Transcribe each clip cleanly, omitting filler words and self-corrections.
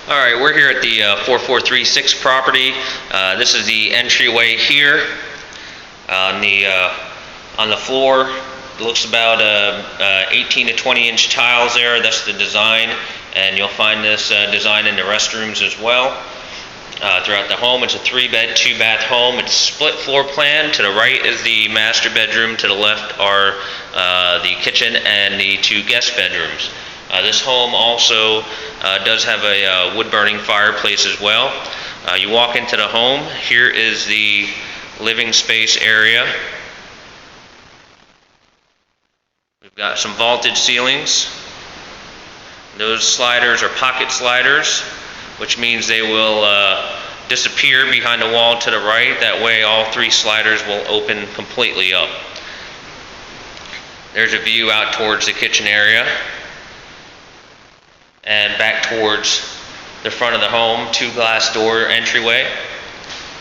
All right, we're here at the 4436 property. This is the entryway here. On the floor, it looks about 18 to 20 inch tiles there. That's the design, and you'll find this design in the restrooms as well. Throughout the home, it's a 3-bed, 2-bath home. It's split floor plan. To the right is the master bedroom. To the left are the kitchen and the 2 guest bedrooms. This home also does have a wood-burning fireplace as well. You walk into the home. Here is the living space area. We've got some vaulted ceilings. Those sliders are pocket sliders, which means they will disappear behind the wall to the right. That way all 3 sliders will open completely up. There's a view out towards the kitchen area and back towards the front of the home, 2 glass door entryway,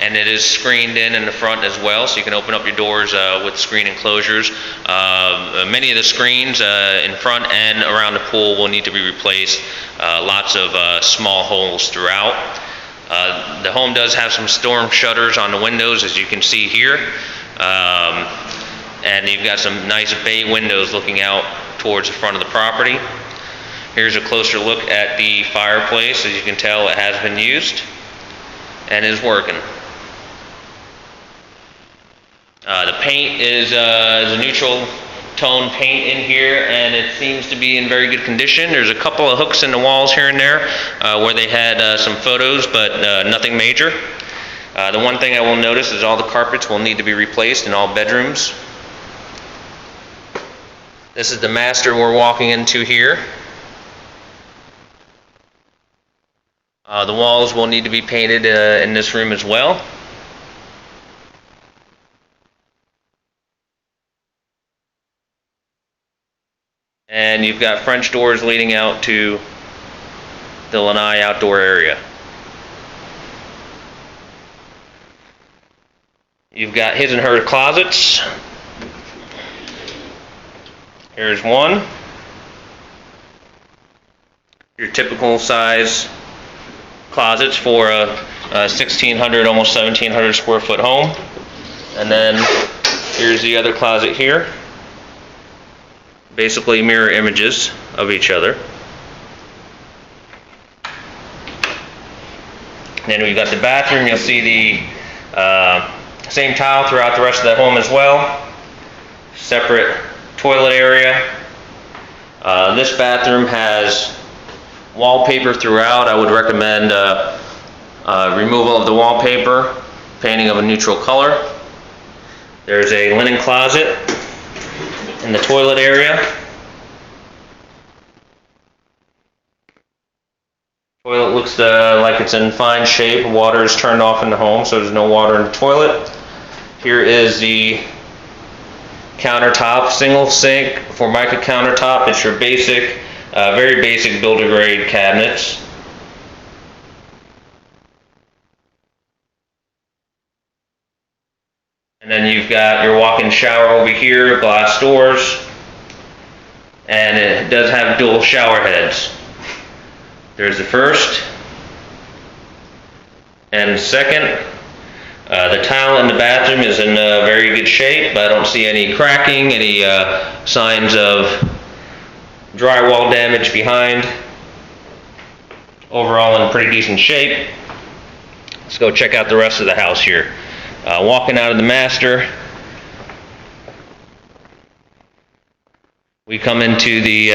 and it is screened in the front as well, so you can open up your doors with screen enclosures. Many of the screens in front and around the pool will need to be replaced. Lots of small holes throughout. The home does have some storm shutters on the windows, as you can see here, and you've got some nice bay windows looking out towards the front of the property. Here's a closer look at the fireplace. As you can tell, it has been used and is working. The paint is a neutral tone paint in here, and it seems to be in very good condition. There's a couple of hooks in the walls here and there where they had some photos, but nothing major. The one thing I will notice is all the carpets will need to be replaced in all bedrooms. This is the master we're walking into here. The walls will need to be painted in this room as well. And you've got French doors leading out to the lanai outdoor area. You've got his and her closets. Here's one. Your typical size closets for a 1,600, almost 1,700 square foot home. And then here's the other closet here. Basically mirror images of each other. Then we've got the bathroom. You'll see the same tile throughout the rest of the home as well. Separate toilet area. This bathroom has wallpaper throughout. I would recommend removal of the wallpaper, painting of a neutral color. There's a linen closet in the toilet area. Toilet looks like it's in fine shape. Water is turned off in the home, so there's no water in the toilet. Here is the countertop, single sink Formica countertop. It's your basic, very basic builder-grade cabinets. And then you've got your walk-in shower over here, glass doors, and it does have dual shower heads. There's the first and the second. The tile in the bathroom is in very good shape. I don't see any cracking, any signs of drywall damage behind. Overall in pretty decent shape. Let's go check out the rest of the house here. Walking out of the master, we come into the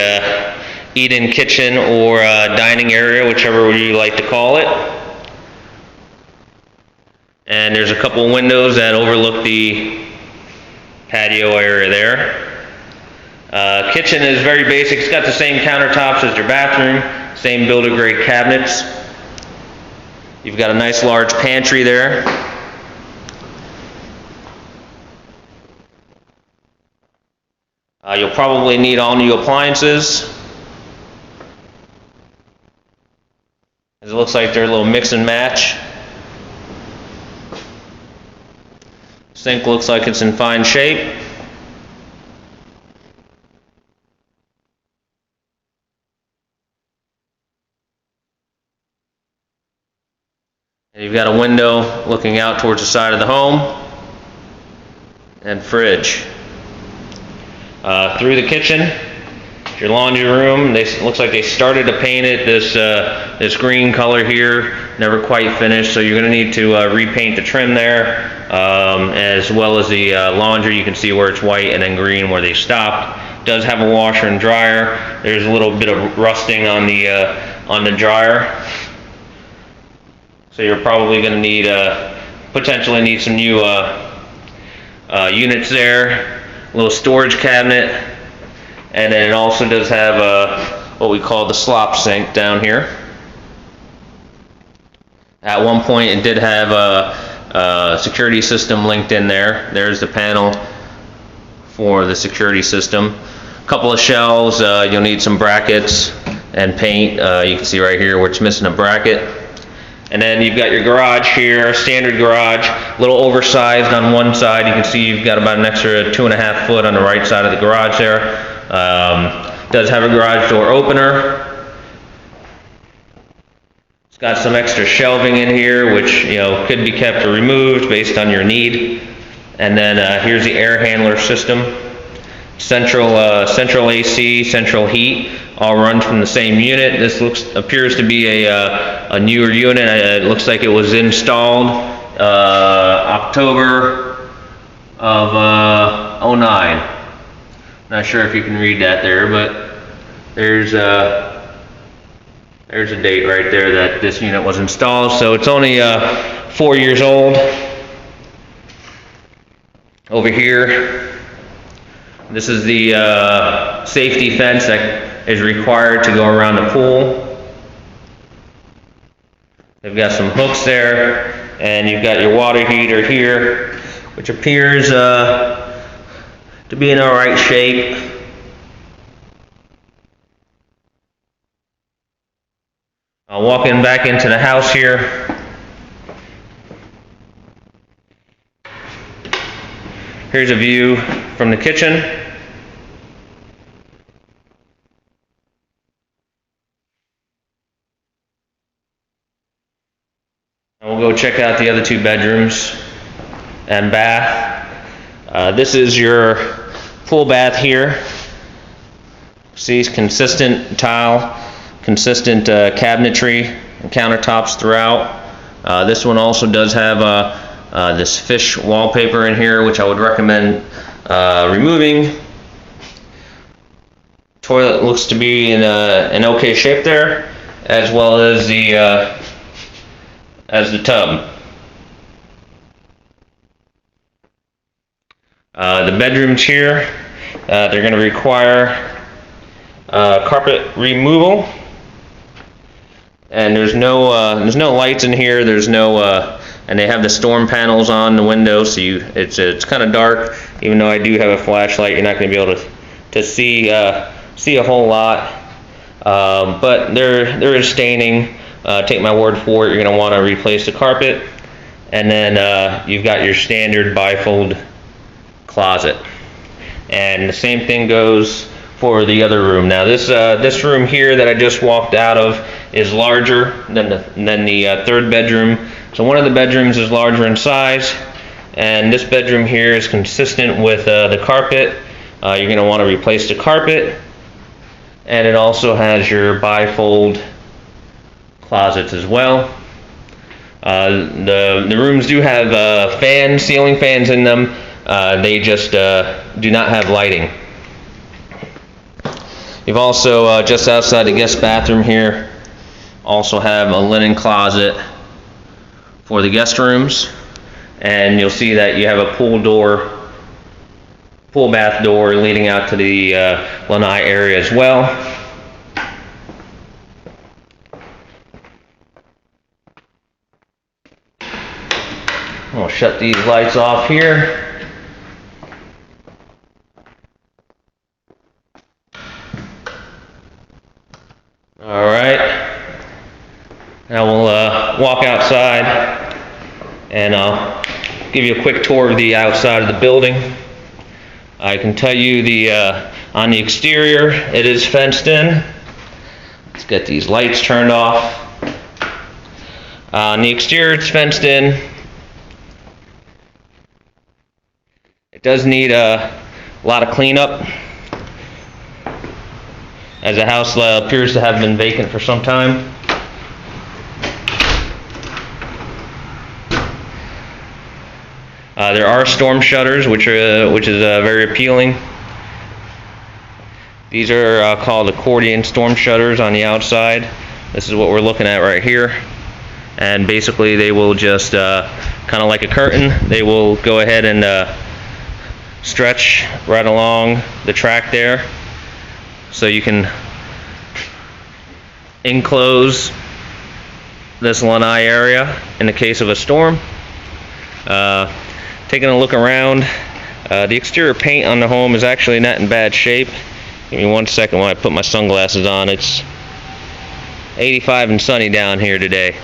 eat-in kitchen or dining area, whichever you like to call it. And there's a couple windows that overlook the patio area there. Kitchen is very basic. It's got the same countertops as your bathroom, same builder-grade cabinets. You've got a nice large pantry there. You'll probably need all new appliances, as it looks like they're a little mix and match. Sink looks like it's in fine shape. You've got a window looking out towards the side of the home, and fridge. Through the kitchen, your laundry room. Looks like they started to paint it this green color here, never quite finished. So you're going to need to repaint the trim there, as well as the laundry. You can see where it's white and then green where they stopped. It does have a washer and dryer. There's a little bit of rusting on the dryer. So you're probably going to need potentially need some new units there. A little storage cabinet, and then it also does have what we call the slop sink down here. At one point it did have a security system linked in there. There's the panel for the security system. A couple of shelves. You'll need some brackets and paint. You can see right here where it's missing a bracket. And then you've got your garage here, standard garage, a little oversized on one side. You can see you've got about an extra 2.5 foot on the right side of the garage there. Does have a garage door opener. It's got some extra shelving in here, which could be kept or removed based on your need. And then here's the air handler system. Central AC, central heat, all run from the same unit. This appears to be a newer unit. It looks like it was installed October of 09. Not sure if you can read that there, but there's a date right there that this unit was installed. So it's only 4 years old. Over here, this is the safety fence that is required to go around the pool. They've got some hooks there, and you've got your water heater here, which appears to be in all right shape. I'll walk back into the house here. Here's a view from the kitchen. And we'll go check out the other two bedrooms and bath. This is your full bath here. See, consistent tile, consistent cabinetry and countertops throughout. This one also does have this fish wallpaper in here, which I would recommend removing. Toilet looks to be in okay shape there, as well as the tub. The bedrooms here, they're going to require carpet removal, and there's no lights in here. There's no and they have the storm panels on the windows, so it's kind of dark. Even though I do have a flashlight, you're not going to be able to see a whole lot. But there is staining. Take my word for it. You're going to want to replace the carpet, and then you've got your standard bifold closet. And the same thing goes for the other room. Now this room here that I just walked out of is larger than the third bedroom. So one of the bedrooms is larger in size, and this bedroom here is consistent with the carpet. You're going to want to replace the carpet, and it also has your bifold closets as well. The rooms do have ceiling fans in them. They just do not have lighting. You've also, just outside the guest bathroom here, also have a linen closet for the guest rooms, and you'll see that you have a pool bath door leading out to the lanai area as well. I'll shut these lights off here. All right. Now we'll walk outside, and I'll give you a quick tour of the outside of the building. I can tell you on the exterior, it is fenced in. Let's get these lights turned off. On the exterior, it's fenced in. It does need a lot of cleanup, as the house appears to have been vacant for some time. There are storm shutters, which is very appealing. These are called accordion storm shutters on the outside. This is what we're looking at right here. And basically they will just, kind of like a curtain, they will go ahead and stretch right along the track there. So you can enclose this lanai area in the case of a storm. Taking a look around, the exterior paint on the home is actually not in bad shape. Give me 1 second while I put my sunglasses on. It's 85 and sunny down here today.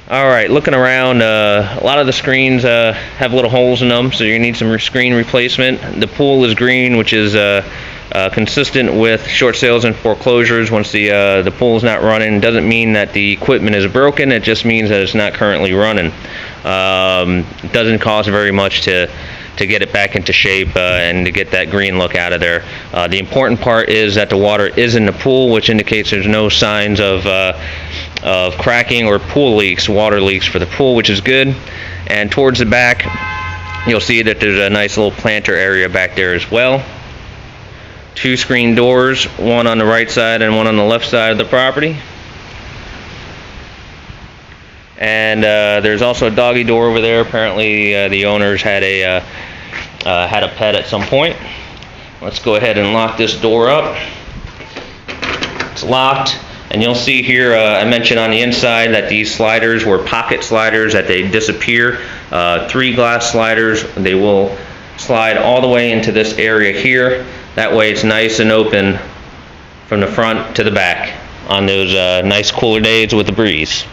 Alright, looking around, a lot of the screens have little holes in them, so you need some screen replacement. The pool is green, which is consistent with short sales and foreclosures. Once the pool is not running, doesn't mean that the equipment is broken, it just means that it's not currently running. It doesn't cost very much to get it back into shape and to get that green look out of there. The important part is that the water is in the pool, which indicates there's no signs of cracking or pool leaks, water leaks for the pool, which is good. And towards the back, you'll see that there's a nice little planter area back there as well. 2 screen doors, one on the right side and one on the left side of the property. And there's also a doggy door over there. Apparently the owners had a pet at some point. Let's go ahead and lock this door up. It's locked, and you'll see here I mentioned on the inside that these sliders were pocket sliders, that they disappear. 3 glass sliders. They will slide all the way into this area here. That way it's nice and open from the front to the back on those nice cooler days with the breeze.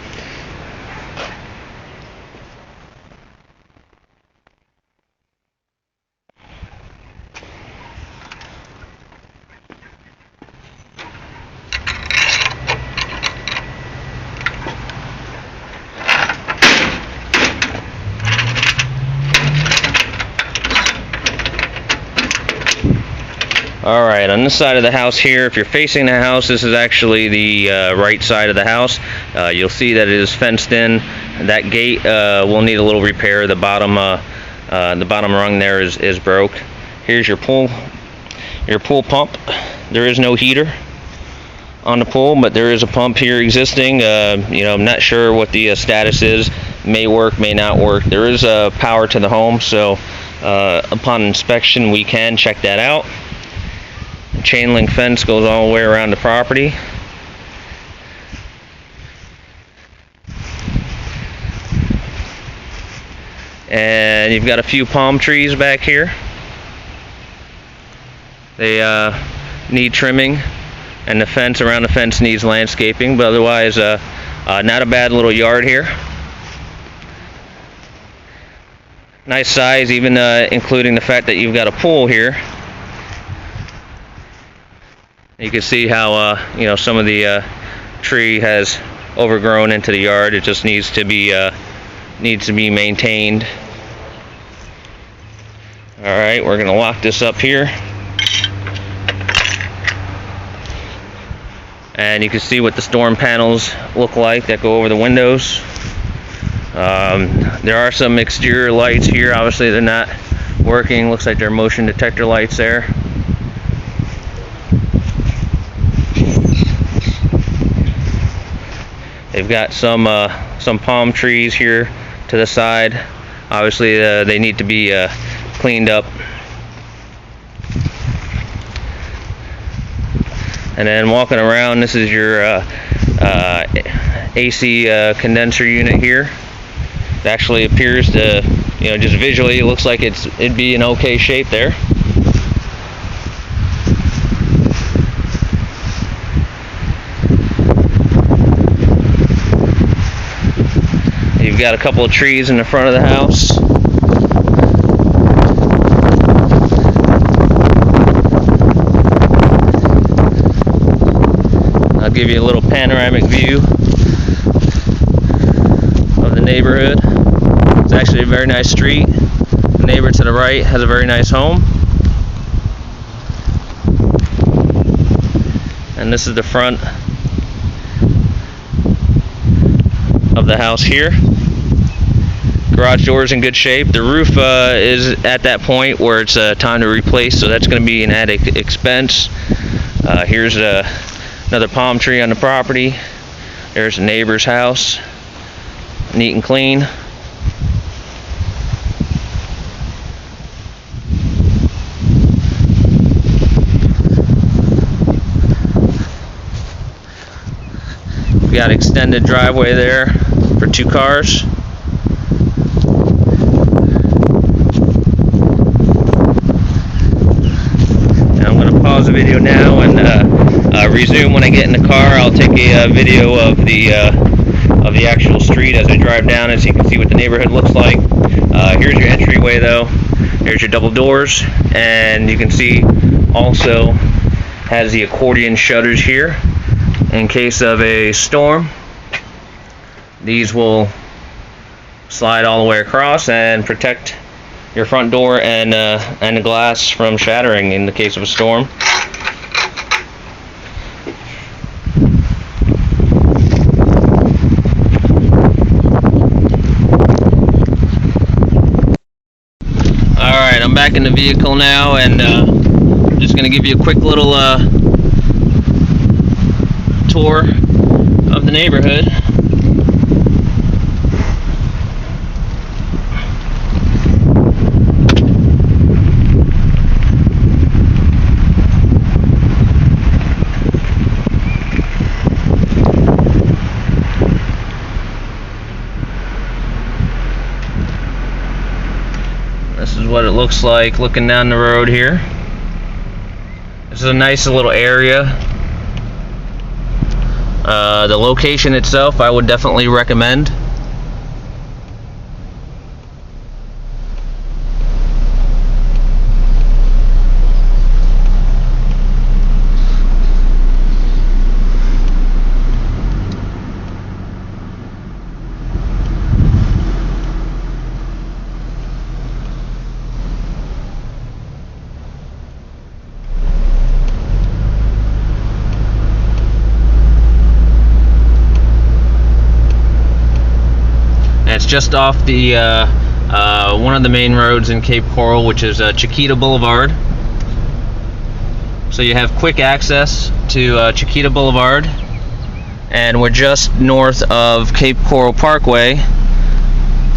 Alright, on this side of the house here, if you're facing the house, this is actually the right side of the house. You'll see that it is fenced in. That gate will need a little repair. The bottom rung there is broke. Here's your pool pump. There is no heater on the pool, but there is a pump here existing. I'm not sure what the status is. May work, may not work. There is power to the home, so upon inspection we can check that out. Chain link fence goes all the way around the property. And you've got a few palm trees back here. They need trimming, and the fence around the fence needs landscaping, but otherwise not a bad little yard here. Nice size, even including the fact that you've got a pool here. You can see how some of the tree has overgrown into the yard. It just needs to be maintained. All right, we're going to lock this up here, and you can see what the storm panels look like that go over the windows. There are some exterior lights here. Obviously, they're not working. Looks like they're motion detector lights there. They've got some palm trees here to the side. Obviously, they need to be cleaned up. And then walking around, this is your AC condenser unit here. It actually appears to, just visually, it looks like it'd be in okay shape there. You've got a couple of trees in the front of the house. I'll give you a little panoramic view. neighborhood. It's actually a very nice street. The neighbor to the right has a very nice home. And this is the front of the house here. Garage door is in good shape. The roof is at that point where it's time to replace, so that's going to be an added expense. Here's another palm tree on the property. There's the neighbor's house, neat and clean. We got extended driveway there for 2 cars. Pause the video now and resume when I get in the car. I'll take a video of the actual street as I drive down it so you can see what the neighborhood looks like. Here's your entryway though. There's your double doors, and you can see also has the accordion shutters here in case of a storm. These will slide all the way across and protect your front door and the glass from shattering in the case of a storm. Alright, I'm back in the vehicle now, and I'm just going to give you a quick little tour of the neighborhood. This is what it looks like looking down the road here. This is a nice little area. The location itself I would definitely recommend. It's just off the one of the main roads in Cape Coral, which is Chiquita Boulevard. So you have quick access to Chiquita Boulevard, and we're just north of Cape Coral Parkway,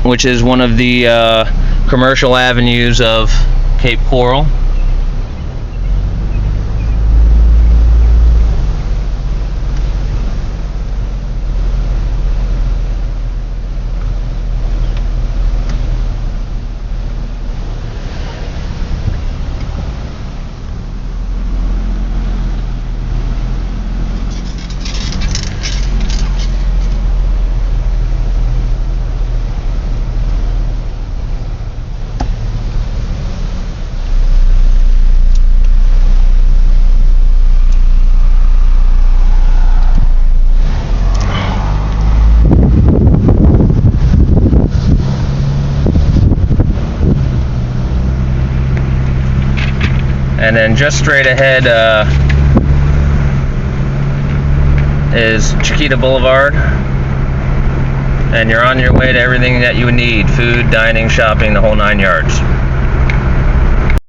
which is one of the commercial avenues of Cape Coral. And then just straight ahead is Chiquita Boulevard, and you're on your way to everything that you would need: food, dining, shopping, the whole 9 yards.